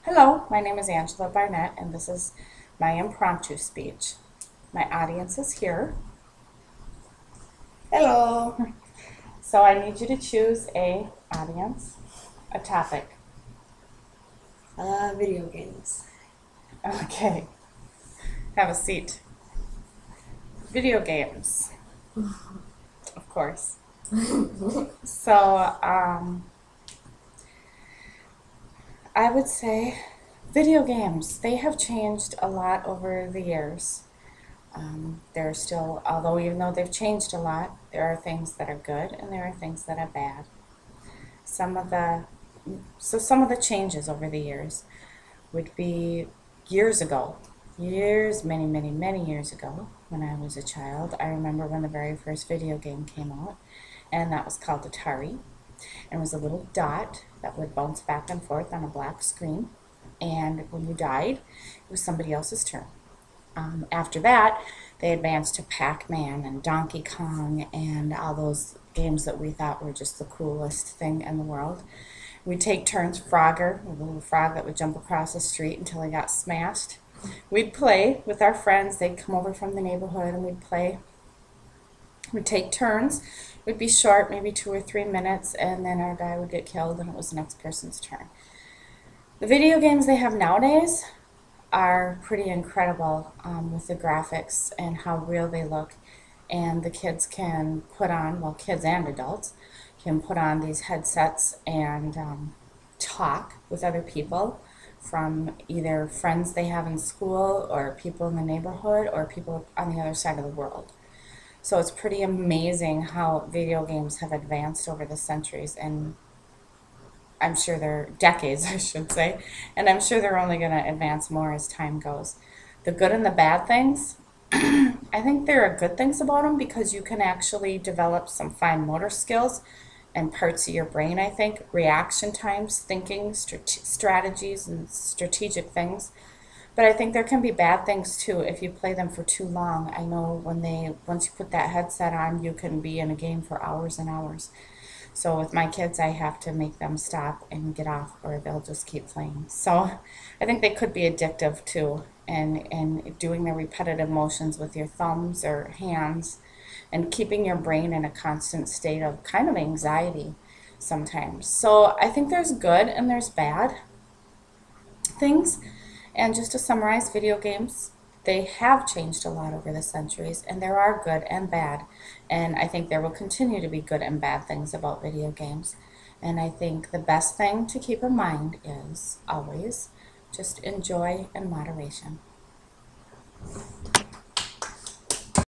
Hello, my name is Angela Barnett, and this is my impromptu speech. My audience is here, Hello. so I need you to choose a audience, a topic. Video games. Okay, have a seat. Video games, of course. So, I would say video games, they have changed a lot over the years. They're still, although even though they've changed a lot, there are things that are good and there are things that are bad. Some of the some of the changes over the years would be years ago, many years ago, when I was a child. I remember when the very first video game came out, and that was called Atari. And it was a little dot that would bounce back and forth on a black screen. And when you died, it was somebody else's turn. After that, they advanced to Pac-Man and Donkey Kong and all those games that we thought were just the coolest thing in the world. We'd take turns, Frogger, a little frog that would jump across the street until he got smashed. We'd play with our friends. They'd come over from the neighborhood and we'd play. We'd take turns. We'd be short, maybe 2 or 3 minutes, and then our guy would get killed and it was the next person's turn. The video games they have nowadays are pretty incredible with the graphics and how real they look. And the kids can put on, well, kids and adults can put on these headsets and talk with other people from either friends they have in school or people in the neighborhood or people on the other side of the world. So it's pretty amazing how video games have advanced over the centuries, and I'm sure they're decades, I should say, and I'm sure they're only going to advance more as time goes. The good and the bad things, I think there are good things about them because you can actually develop some fine motor skills and parts of your brain, I think, reaction times, thinking, strategies, and strategic things. But I think there can be bad things too if you play them for too long. I know once you put that headset on, you can be in a game for hours and hours. So with my kids, I have to make them stop and get off, or they'll just keep playing. So I think they could be addictive too, and doing the repetitive motions with your thumbs or hands, and keeping your brain in a constant state of kind of anxiety sometimes. So I think there's good and there's bad things. And just to summarize, video games, they have changed a lot over the centuries, and there are good and bad. And I think there will continue to be good and bad things about video games. And I think the best thing to keep in mind is always just enjoy in moderation.